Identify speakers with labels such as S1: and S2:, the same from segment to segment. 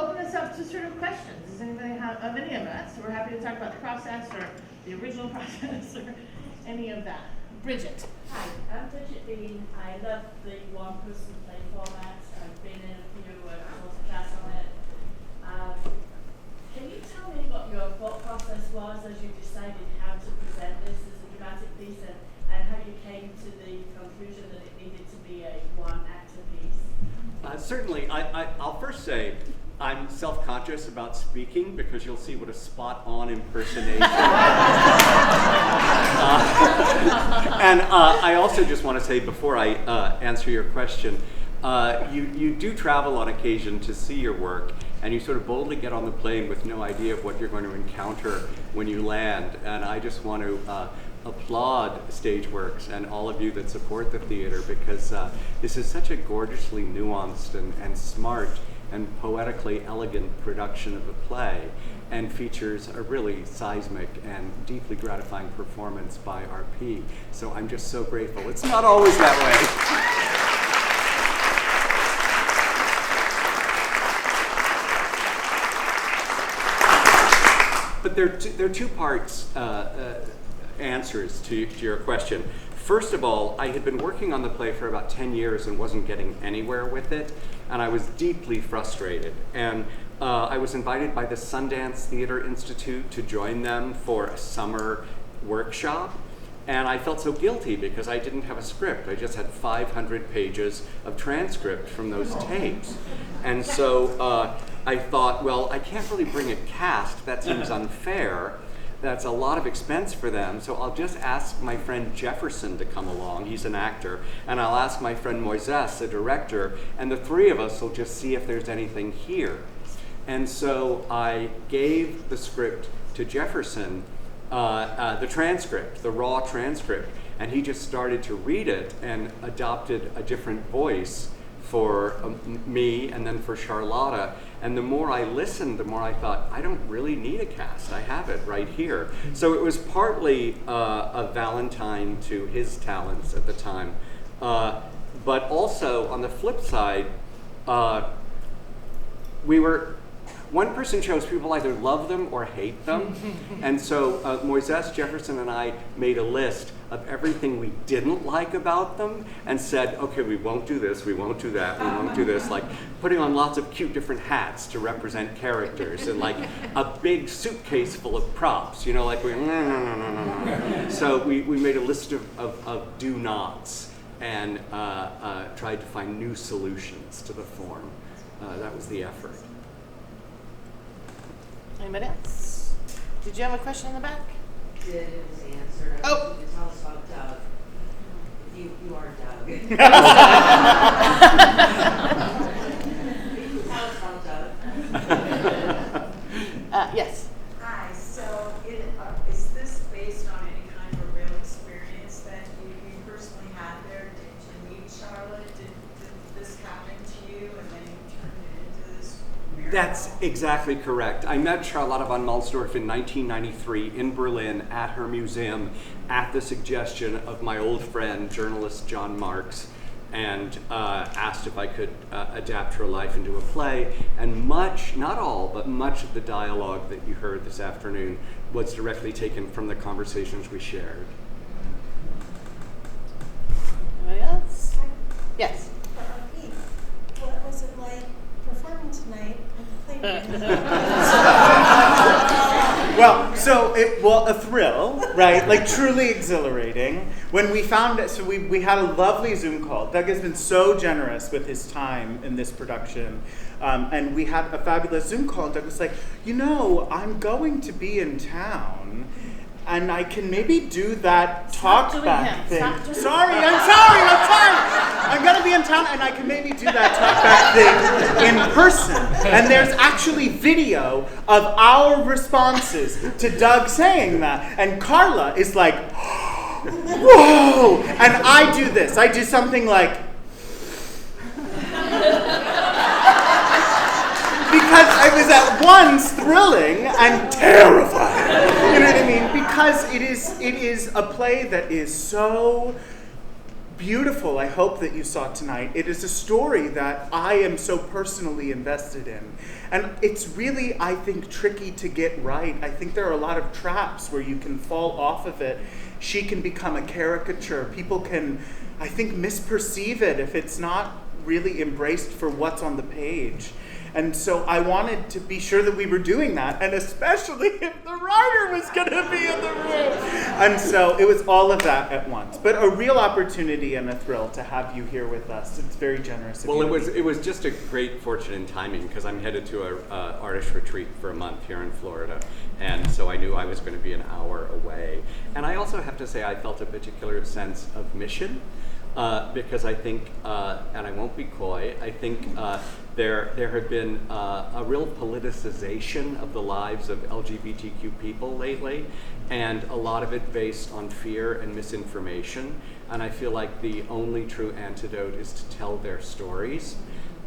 S1: open this up to sort of questions. Does anybody have of any of that? So we're happy to talk about the process or the original process or any of that. Bridget.
S2: Hi, I'm Bridget Bean. I love the one-person play format. I've been in a few class on it. Can you tell me what your thought process was as you decided how to present this as a dramatic piece, and how you came to the conclusion that it needed to be a one-actor piece?
S3: Certainly. I'll first say I'm self-conscious about speaking because you'll see what a spot-on impersonation. And I also just want to say before I answer your question, you do travel on occasion to see your work, and you sort of boldly get on the plane with no idea of what you're going to encounter when you land. And I just want to applaud Stageworks and all of you that support the theater, because this is such a gorgeously nuanced and smart and poetically elegant production of a play, and features a really seismic and deeply gratifying performance by RP. So I'm just so grateful. It's not always that way. But there are two parts answers to your question. First of all, I had been working on the play for about 10 years and wasn't getting anywhere with it, and I was deeply frustrated. And I was invited by the Sundance Theater Institute to join them for a summer workshop, and I felt so guilty because I didn't have a script. I just had 500 pages of transcript from those tapes. And so I thought, well, I can't really bring a cast. That seems unfair. That's a lot of expense for them, so I'll just ask my friend Jefferson to come along. He's an actor. And I'll ask my friend Moises, a director, and the three of us will just see if there's anything here. And so I gave the script to Jefferson, the transcript, the raw transcript, and he just started to read it and adopted a different voice for me and then for Charlotta. And the more I listened, the more I thought, I don't really need a cast. I have it right here. So it was partly a Valentine to his talents at the time. But also, on the flip side, one person chose people either love them or hate them. And so Moises, Jefferson, and I made a list of everything we didn't like about them and said, okay, we won't do this, we won't do that, we won't do this, like putting on lots of cute different hats to represent characters and like a big suitcase full of props, you know, like So we made a list of do nots and tried to find new solutions to the form. That was the effort.
S1: Anybody else? Did you have a question in the back?
S4: It was answered.
S1: Oh.
S4: You tell us about Doug. You are Doug. Tell us about Doug.
S1: Yes.
S5: Hi. So, is this based on any kind of a real experience that you personally had there? Did you meet Charlotte? Did this happen to you, and then you turned it into this miracle?
S3: That's exactly correct. I met Charlotte von Mahlsdorf in 1993 in Berlin at her museum at the suggestion of my old friend, journalist John Marks, and asked if I could adapt her life into a play. And much, not all, but much of the dialogue that you heard this afternoon was directly taken from the conversations we shared.
S1: Anybody else? Yes.
S6: For RP, what was it like performing tonight in the Playwright?
S7: Well, a thrill, right? Like truly exhilarating. When we found it, so we had a lovely Zoom call. Doug has been so generous with his time in this production. And we had a fabulous Zoom call, and Doug was like, I'm going to be in town, and I can maybe do that talkback thing. I'm sorry. I'm gonna be in town, and I can maybe do that talkback thing in person. And there's actually video of our responses to Doug saying that. And Karla is like, whoa! And I do this. I do something like, because I was at once thrilling and terrifying. You know what I mean? Because it is a play that is so beautiful, I hope, that you saw tonight. It is a story that I am so personally invested in. And it's really, I think, tricky to get right. I think there are a lot of traps where you can fall off of it. She can become a caricature. People can, I think, misperceive it if it's not really embraced for what's on the page. And so I wanted to be sure that we were doing that, and especially if the writer was going to be in the room. And so it was all of that at once. But a real opportunity and a thrill to have you here with us. It's very generous of you.
S3: Well, it was just a great fortune and timing, because I'm headed to a artist retreat for a month here in Florida, and so I knew I was going to be an hour away. And I also have to say I felt a particular sense of mission. Because I think, and I won't be coy, I think there had been a real politicization of the lives of LGBTQ people lately, and a lot of it based on fear and misinformation. And I feel like the only true antidote is to tell their stories,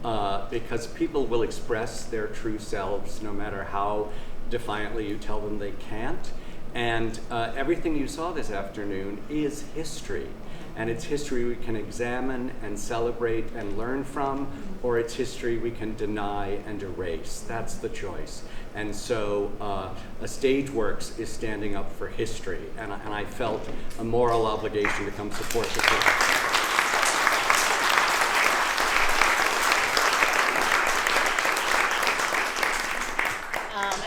S3: because people will express their true selves no matter how defiantly you tell them they can't. And everything you saw this afternoon is history. And it's history we can examine and celebrate and learn from, or it's history we can deny and erase. That's the choice. And so a Stageworks is standing up for history, and I felt a moral obligation to come support the project.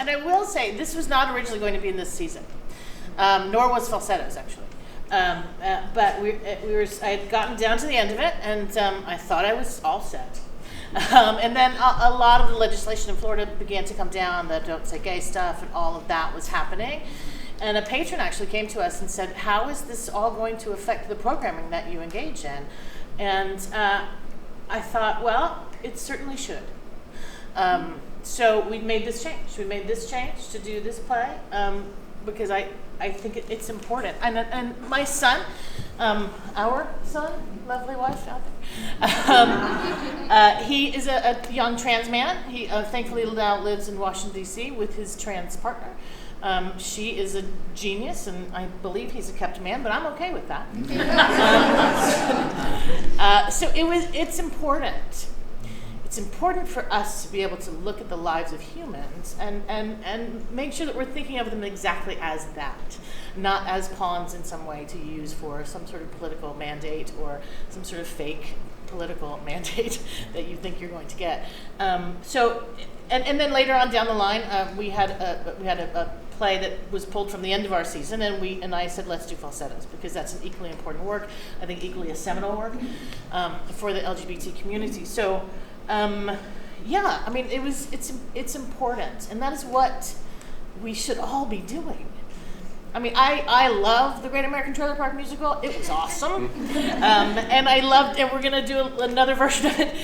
S1: And I will say, this was not originally going to be in this season, nor was Falsettos, actually. But I had gotten down to the end of it, and I thought I was all set. And then a lot of the legislation in Florida began to come down, the Don't Say Gay stuff, and all of that was happening. And a patron actually came to us and said, how is this all going to affect the programming that you engage in? And I thought, well, it certainly should. So we made this change. We made this change to do this play because I think it's important. And my son, our son, lovely wife out there, he is a young trans man. He thankfully now lives in Washington, D.C. with his trans partner. She is a genius, and I believe he's a kept man, but I'm okay with that. So it's important. It's important for us to be able to look at the lives of humans and make sure that we're thinking of them exactly as that, not as pawns in some way to use for some sort of political mandate or some sort of fake political mandate that you think you're going to get. And then later on down the line, we had a play that was pulled from the end of our season, and I said, let's do Falsettos, because that's an equally important work, I think equally a seminal work for the LGBT community. So. Yeah, I mean, it's important, and that is what we should all be doing. I mean, I love the Great American Trailer Park Musical. It was awesome, and we're gonna do another version of it.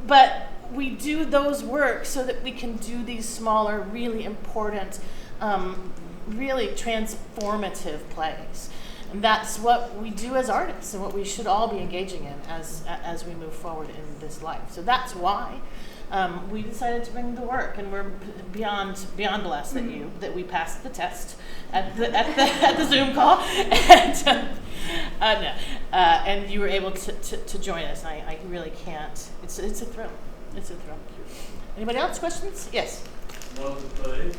S1: But we do those works so that we can do these smaller, really important, really transformative plays. And that's what we do as artists, and what we should all be engaging in as we move forward in this life. So that's why we decided to bring the work, and we're beyond blessed that we passed the test at the Zoom call, and you were able to join us. And I really can't. It's a thrill. It's a thrill. Anybody else? Questions? Yes.
S8: Love the play.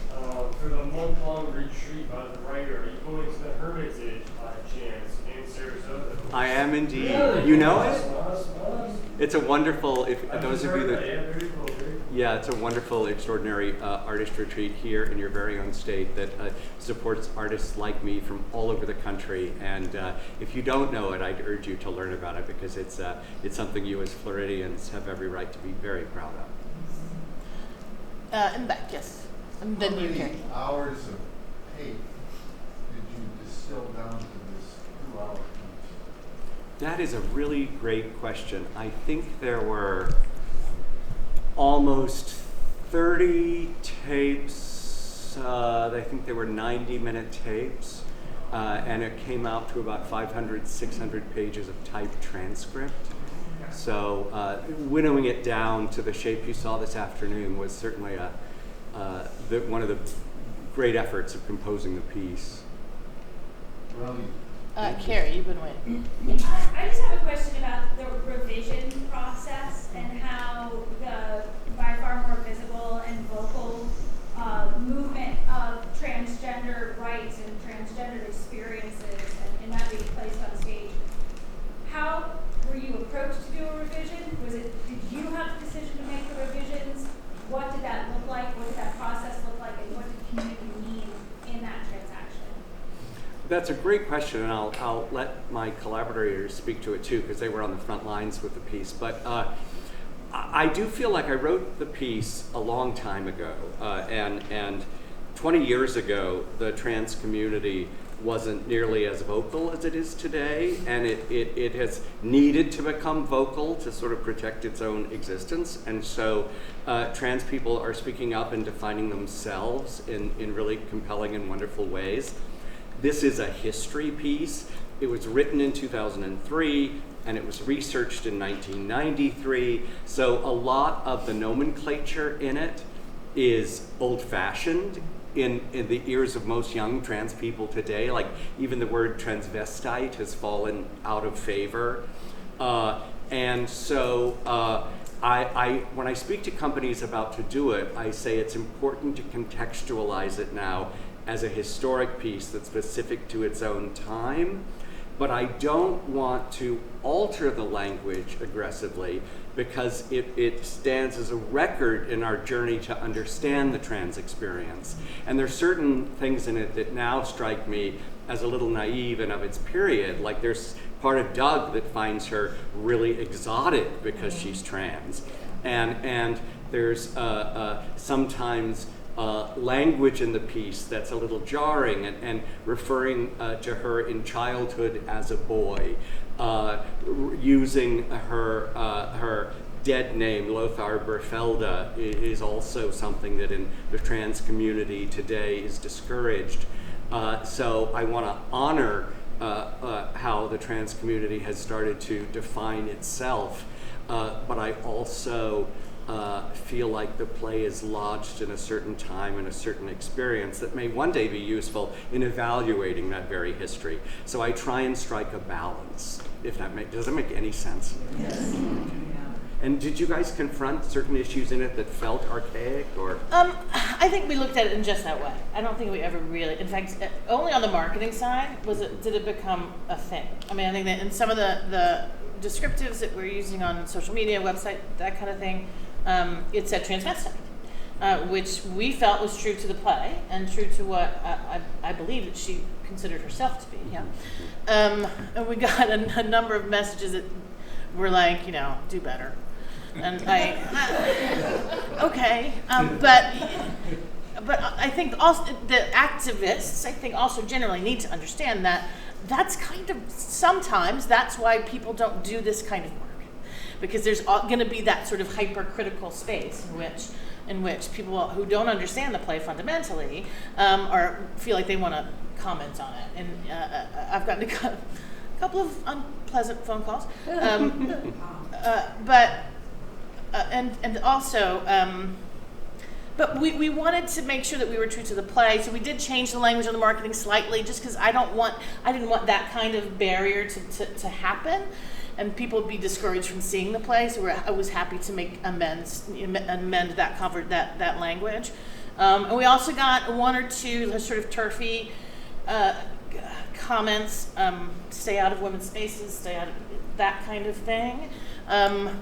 S8: For the month-long retreat by the writer, are you going to the Hermitage by chance in Sarasota?
S3: I am indeed.
S8: Really?
S3: You know it?
S8: Awesome.
S3: It's a wonderful, those of you that,
S8: very cool.
S3: yeah, it's a wonderful, extraordinary artist retreat here in your very own state that supports artists like me from all over the country. And if you don't know it, I'd urge you to learn about it, because it's something you as Floridians have every right to be very proud of.
S1: In the back, yes. And then you can.
S9: How many hours of tape did you distill down to this 2-hour piece?
S3: That is a really great question. I think there were almost 30 tapes. I think they were 90-minute tapes. And it came out to about 500, 600 pages of typed transcript. So winnowing it down to the shape you saw this afternoon was certainly one of the great efforts of composing the piece.
S9: Well,
S1: Carrie, you've been waiting.
S10: I just have a question about the revision process and how the by far more visible and vocal movement of transgender rights and transgender experiences and that being placed on stage. How were you approached to do a revision? Did you have the decision to make the revisions? What did that look like? What did that process look like? And what did community mean in that transaction?
S3: That's a great question, and I'll let my collaborators speak to it too, because they were on the front lines with the piece. But I do feel like I wrote the piece a long time ago, and 20 years ago, the trans community wasn't nearly as vocal as it is today, and it has needed to become vocal to sort of protect its own existence. And so trans people are speaking up and defining themselves in really compelling and wonderful ways. This is a history piece. It was written in 2003, and it was researched in 1993. So a lot of the nomenclature in it is old-fashioned in the ears of most young trans people today. Like even the word transvestite has fallen out of favor. And so when I speak to companies about to do it, I say it's important to contextualize it now as a historic piece that's specific to its own time. But I don't want to alter the language aggressively because it stands as a record in our journey to understand the trans experience. And there's certain things in it that now strike me as a little naive and of its period. Like there's part of Doug that finds her really exotic because she's trans. And there's sometimes language in the piece that's a little jarring and referring to her in childhood as a boy, using her dead name, Lothar Berfelda, is also something that in the trans community today is discouraged. So I want to honor how the trans community has started to define itself, but I also feel like the play is lodged in a certain time and a certain experience that may one day be useful in evaluating that very history. So I try and strike a balance, if that does that make any sense?
S4: Yes.
S3: And did you guys confront certain issues in it that felt archaic, or?
S1: I think we looked at it in just that way. I don't think we ever really, in fact, only on the marketing side did it become a thing. I mean, I think that in some of the descriptives that we're using on social media, website, that kind of thing, it said transvestite, which we felt was true to the play and true to what I believe that she considered herself to be. Yeah, and we got a number of messages that were like, do better, and okay, but I think also the activists, I think also generally need to understand that that's kind of sometimes that's why people don't do this kind of work. Because there's going to be that sort of hypercritical space in which people who don't understand the play fundamentally or feel like they want to comment on it. And I've gotten a couple of unpleasant phone calls, but we wanted to make sure that we were true to the play, so we did change the language on the marketing slightly, just because I didn't want that kind of barrier to happen. And people would be discouraged from seeing the play, so I was happy to make amend that language. And we also got one or two sort of turfy comments, stay out of women's spaces, stay out of that kind of thing,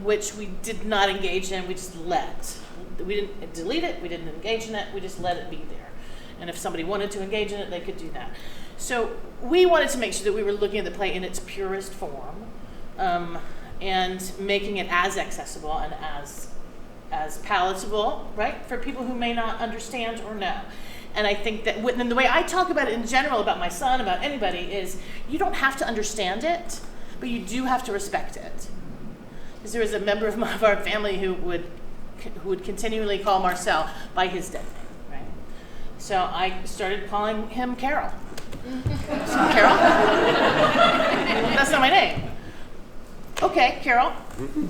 S1: which we did not engage in, we just let. We didn't delete it, we didn't engage in it, we just let it be there. And if somebody wanted to engage in it, they could do that. So we wanted to make sure that we were looking at the play in its purest form, and making it as accessible and as palatable, right, for people who may not understand or know. And I think that and the way I talk about it in general, about my son, about anybody, is you don't have to understand it, but you do have to respect it. Because there was a member of our family who would continually call Marcel by his dead name, right? So I started calling him Carol. Carol? That's not my name. Okay, Carol.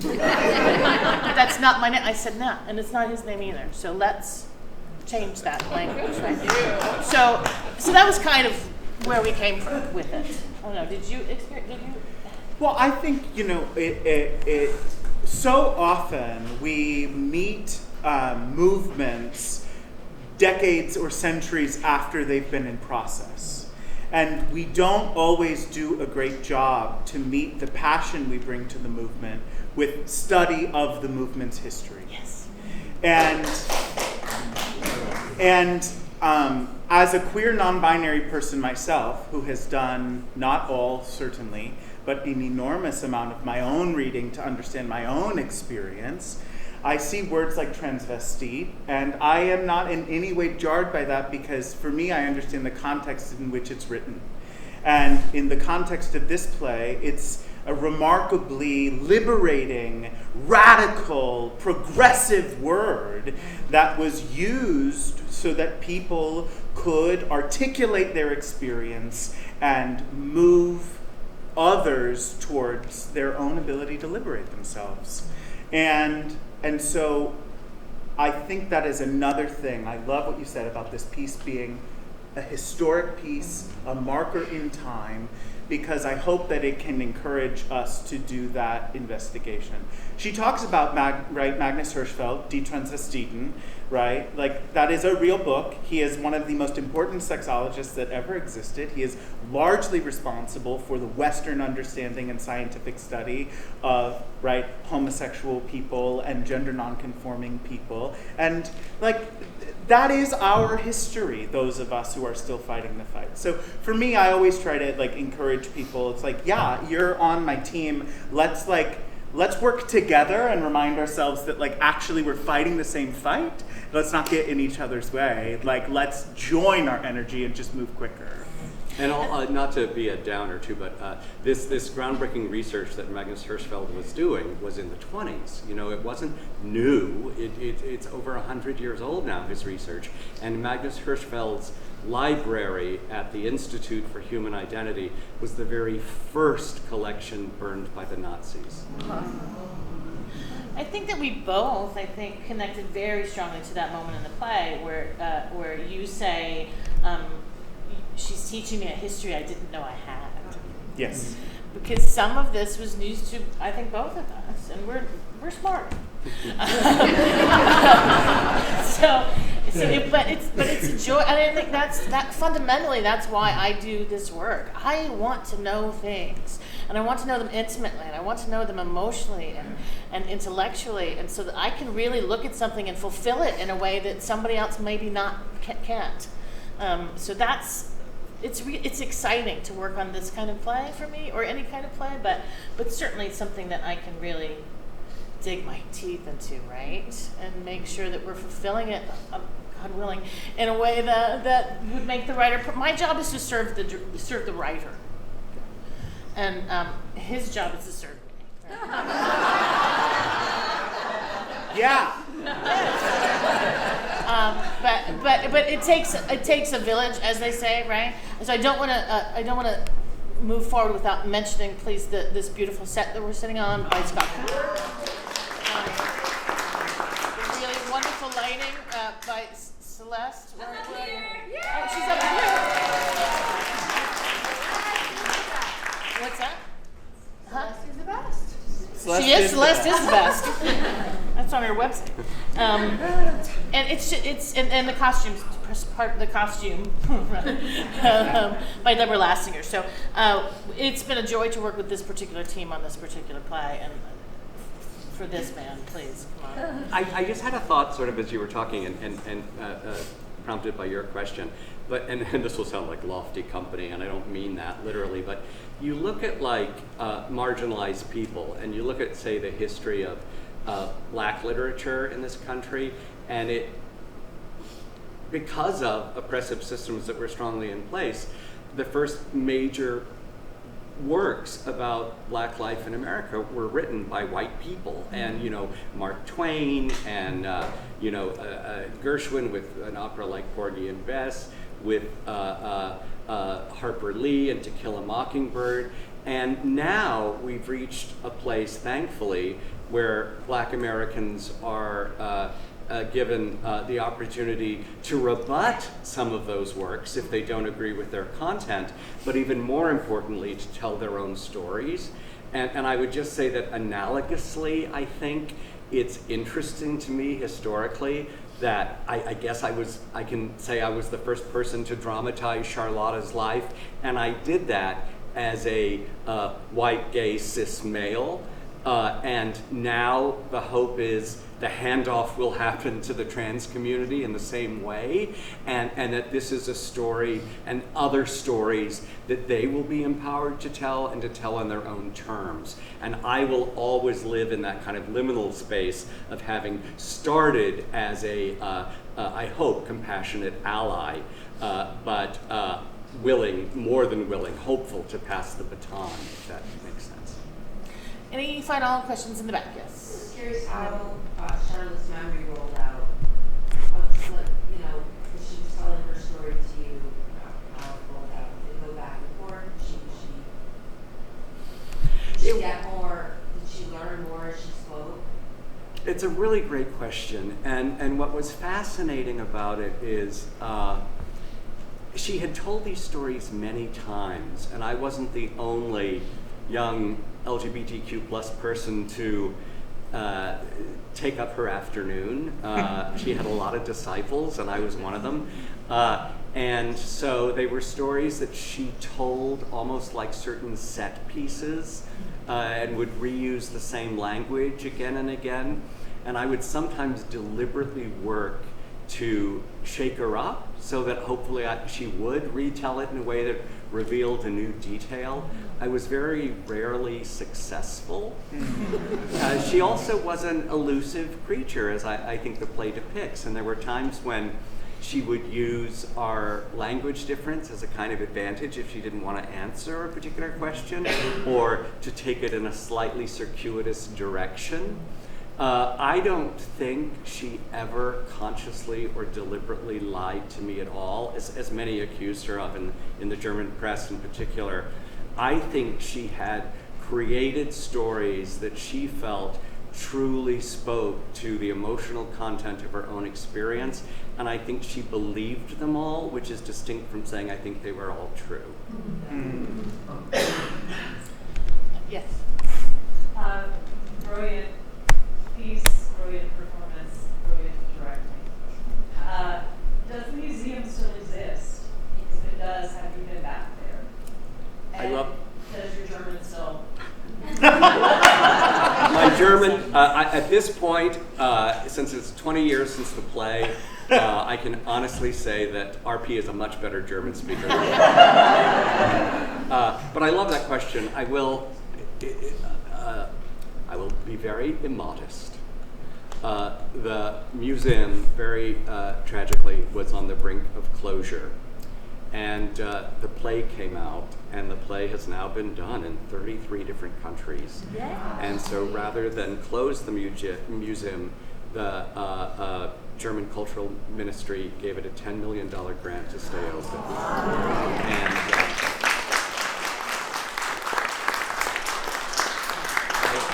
S1: That's not my name. I said no, and it's not his name either. So let's change that language, right? So that was kind of where we came from with it. I don't know. Did you?
S7: Well, I think, it so often we meet movements decades or centuries after they've been in process. And we don't always do a great job to meet the passion we bring to the movement with study of the movement's history.
S1: Yes.
S7: And as a queer non-binary person myself, who has done, not all certainly, but an enormous amount of my own reading to understand my own experience, I see words like transvestite, and I am not in any way jarred by that because for me, I understand the context in which it's written. And in the context of this play, it's a remarkably liberating, radical, progressive word that was used so that people could articulate their experience and move others towards their own ability to liberate themselves. And so I think that is another thing. I love what you said about this piece being a historic piece, a marker in time, because I hope that it can encourage us to do that investigation. She talks about Magnus Hirschfeld, Die Transvestiten, right? Like, that is a real book. He is one of the most important sexologists that ever existed. He is largely responsible for the Western understanding and scientific study of, right, homosexual people and gender nonconforming people. And, like, that is our history, those of us who are still fighting the fight. So for me, I always try to, like, encourage people. It's like, yeah, you're on my team. Let's work together and remind ourselves that, like, actually we're fighting the same fight. Let's not get in each other's way. Like, let's join our energy and just move quicker.
S3: And not to be a downer too, but this groundbreaking research that Magnus Hirschfeld was doing was in the 20s. It wasn't new. It's over 100 years old now, his research. And Magnus Hirschfeld's library at the Institute for Human Identity was the very first collection burned by the Nazis.
S1: I think that we both, connected very strongly to that moment in the play where you say, she's teaching me a history I didn't know I had.
S7: Yes.
S1: Because some of this was news to, I think, both of us, and we're smart. But it's a joy, and I think that fundamentally that's why I do this work. I want to know things, and I want to know them intimately, and I want to know them emotionally and intellectually, and so that I can really look at something and fulfill it in a way that somebody else maybe can't. So it's exciting to work on this kind of play for me, or any kind of play, but certainly something that I can really dig my teeth into, right? And make sure that we're fulfilling it, God willing, in a way that would make the writer. My job is to serve the writer, and his job is to serve me.
S7: Yeah.
S1: But it takes a village, as they say, right? So I don't want to move forward without mentioning, please, this beautiful set that we're sitting on by Scott. The really wonderful lighting by Celeste. Oh, she's up here. What's that? Huh?
S2: Celeste is the best.
S1: She is. Celeste is the best. That's on her website. And it's and the costumes, part of the costume by Deborah Lastinger. So it's been a joy to work with this particular team on this particular play, and for this man, please come on.
S3: I just had a thought, sort of, as you were talking, and prompted by your question. But and this will sound like lofty company, and I don't mean that literally. But you look at marginalized people, and you look at, say, the history of Black literature in this country, and because of oppressive systems that were strongly in place, the first major works about Black life in America were written by white people, and Mark Twain, and Gershwin with an opera like Porgy and Bess, with Harper Lee and To Kill a Mockingbird, and now we've reached a place, thankfully, where Black Americans are given the opportunity to rebut some of those works if they don't agree with their content, but even more importantly, to tell their own stories. And I would just say that analogously, I think it's interesting to me historically that I guess I can say I was the first person to dramatize Charlotta's life, and I did that as a white, gay, cis male. And now the hope is the handoff will happen to the trans community in the same way, and that this is a story and other stories that they will be empowered to tell and to tell on their own terms. And I will always live in that kind of liminal space of having started as a, I hope, compassionate ally, but willing, more than willing, hopeful to pass the baton, if that makes sense.
S1: Any final questions in the back? Yes.
S4: Just curious how Charlotte's memory rolled out. How it's like, you know, when she was telling her story to you, how it rolled out. Did it go back and forth? Did she get more? Did she learn more as she spoke?
S3: It's a really great question, and what was fascinating about it is she had told these stories many times, and I wasn't the only young LGBTQ plus person to take up her afternoon. She had a lot of disciples, and I was one of them. And so they were stories that she told almost like certain set pieces, and would reuse the same language again and again. And I would sometimes deliberately work to shake her up so that hopefully she would retell it in a way that revealed a new detail. I was very rarely successful. She also was an elusive creature, as I think the play depicts, and there were times when she would use our language difference as a kind of advantage if she didn't want to answer a particular question, or to take it in a slightly circuitous direction. I don't think she ever consciously or deliberately lied to me at all, as many accused her of in the German press in particular. I think she had created stories that she felt truly spoke to the emotional content of her own experience, and I think she believed them all, which is distinct from saying I think they were all true.
S1: Yes.
S2: Brilliant piece, brilliant performance, brilliant directing. Does the museum still exist? If it does, have you been back there? And does your German still?
S3: My German, at this point, since it's 20 years since the play, I can honestly say that RP is a much better German speaker. But I love that question. I will be very immodest. The museum, very tragically, was on the brink of closure. And the play came out, and the play has now been done in 33 different countries. Yeah. And so rather than close the museum, the German Cultural Ministry gave it a $10 million grant to stay open. And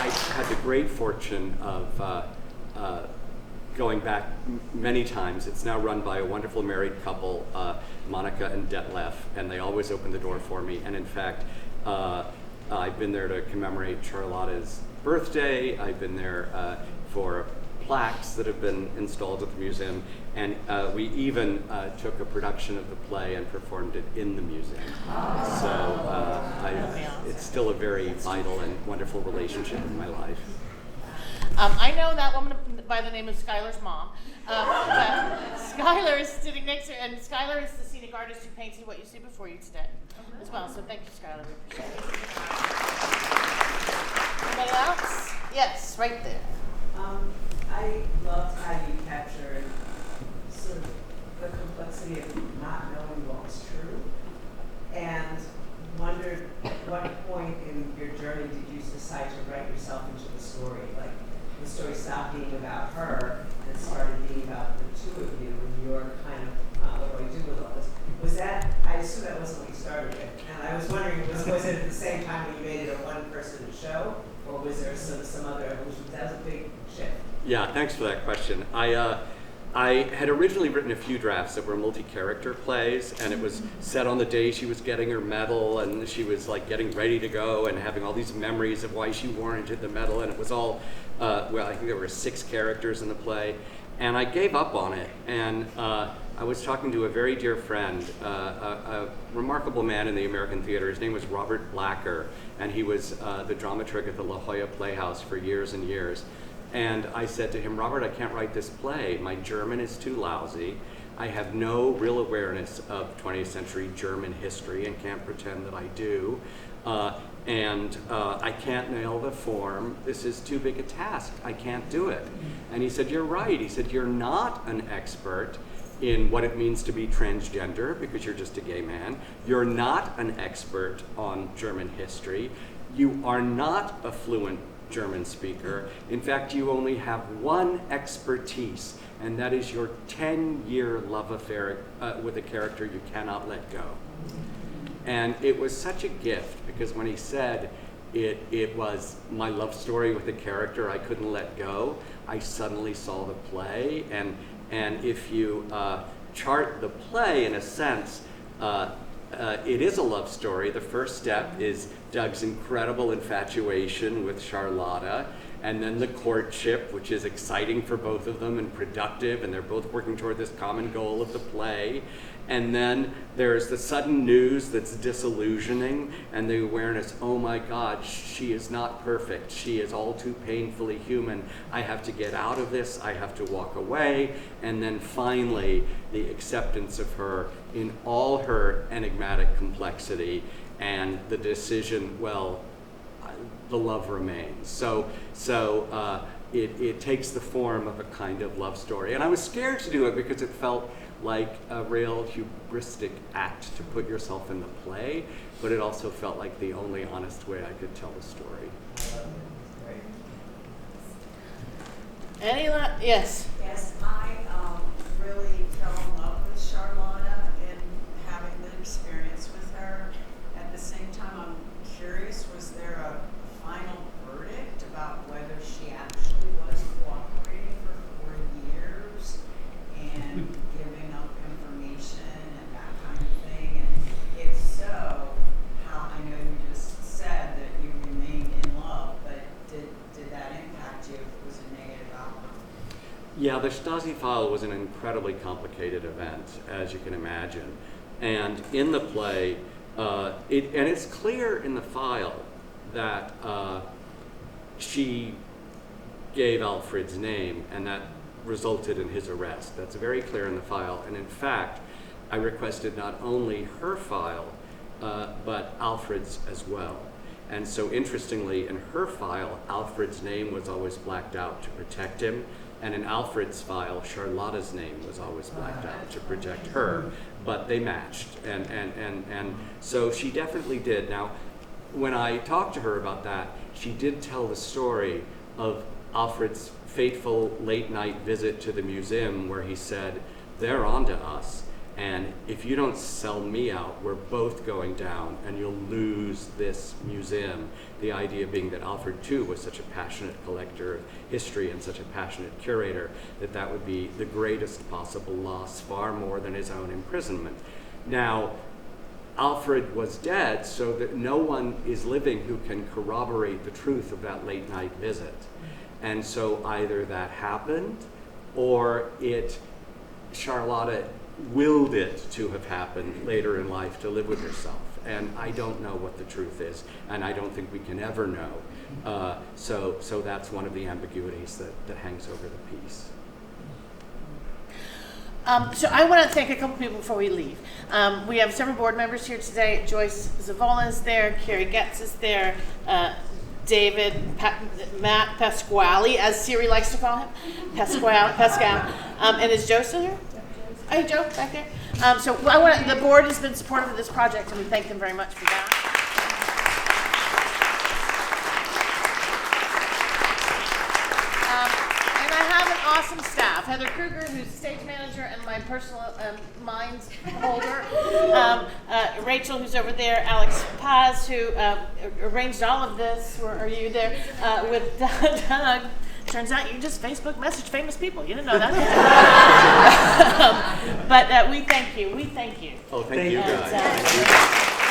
S3: I had the great fortune of going back many times. It's now run by a wonderful married couple, Monica and Detlef, and they always open the door for me. And in fact, I've been there to commemorate Charlotta's birthday. I've been there for plaques that have been installed at the museum, and we even took a production of the play and performed it in the museum. So it's still a very vital and wonderful relationship in my life.
S1: I know that woman by the name of Skylar's mom. Skylar is sitting next to her, and Skylar is the scenic artist who painted what you see before you today as well. So thank you, Skylar. We appreciate it. Anybody else? Yes, right there.
S11: I loved how you captured sort of the complexity of not knowing what was true, and wondered at what point in your journey did you decide to write yourself into the story? Like, the story stopped being about her and started being about the two of you and your kind of, what do I do with all this? Was that, I assume that wasn't what you started with, and I was wondering, was it at the same time when you made it a one-person show, or was there some other evolution? That was a big shift.
S3: Yeah, thanks for that question. I had originally written a few drafts that were multi-character plays, and it was set on the day she was getting her medal, and she was like getting ready to go and having all these memories of why she warranted the medal, and it was all, well, I think there were 6 characters in the play, and I gave up on it, and I was talking to a very dear friend, a remarkable man in the American theater. His name was Robert Blacker, and he was the dramaturg at the La Jolla Playhouse for years and years. And I said to him, Robert, I can't write this play. My German is too lousy. I have no real awareness of 20th century German history and can't pretend that I do. I can't nail the form. This is too big a task. I can't do it. And he said, you're right. He said, you're not an expert in what it means to be transgender because you're just a gay man. You're not an expert on German history. You are not a fluent German speaker. In fact, you only have one expertise, and that is your 10-year love affair with a character you cannot let go. And it was such a gift because when he said it was my love story with a character I couldn't let go, I suddenly saw the play. And if you chart the play in a sense, it is a love story. The first step is Doug's incredible infatuation with Charlotta, and then the courtship, which is exciting for both of them and productive, and they're both working toward this common goal of the play. And then there's the sudden news that's disillusioning, and the awareness, oh my God, she is not perfect. She is all too painfully human. I have to get out of this. I have to walk away. And then finally, the acceptance of her in all her enigmatic complexity, and the decision, well, the love remains. So it takes the form of a kind of love story. And I was scared to do it because it felt like a real hubristic act to put yourself in the play, but it also felt like the only honest way I could tell the story.
S1: Yes.
S5: Yes, I really fell in love with Charlotta and having the experience with her. At the same time, I'm curious, was there a final verdict about whether she actually was cooperating for 4 years and giving up information and that kind of thing? And if so, how, I know you just said that you remained in love, but did that impact you if it was a negative outcome?
S3: Yeah, the Stasi file was an incredibly complicated event, as you can imagine. And in the play, it's clear in the file that she gave Alfred's name, and that resulted in his arrest. That's very clear in the file. And in fact, I requested not only her file, but Alfred's as well. And so interestingly, in her file, Alfred's name was always blacked out to protect him. And in Alfred's file, Charlotta's name was always blacked out to protect her, but they matched. And so she definitely did. Now, when I talked to her about that, she did tell the story of Alfred's fateful late night visit to the museum where he said, they're onto us. And if you don't sell me out, we're both going down and you'll lose this museum. The idea being that Alfred, too, was such a passionate collector of history and such a passionate curator that that would be the greatest possible loss, far more than his own imprisonment. Now, Alfred was dead, so that no one is living who can corroborate the truth of that late night visit. And so either that happened or Charlotta willed it to have happened later in life to live with herself. And I don't know what the truth is, and I don't think we can ever know. So that's one of the ambiguities that hangs over the piece.
S1: So I want to thank a couple people before we leave. We have several board members here today. Joyce Zavola is there, Carrie Getz is there, Matt Pasquale, as Siri likes to call him, Pascal. And is Joe still here? Hey, Joe, back there. So the board has been supportive of this project, and we thank them very much for that. And I have an awesome staff. Heather Kruger, who's stage manager and my personal minds holder. Rachel, who's over there. Alex Paz, who arranged all of this. Are you there? With Doug. turns out you just Facebook message famous people. You didn't know that. But we thank you. We thank you.
S3: Oh, thank you
S1: And,
S3: guys.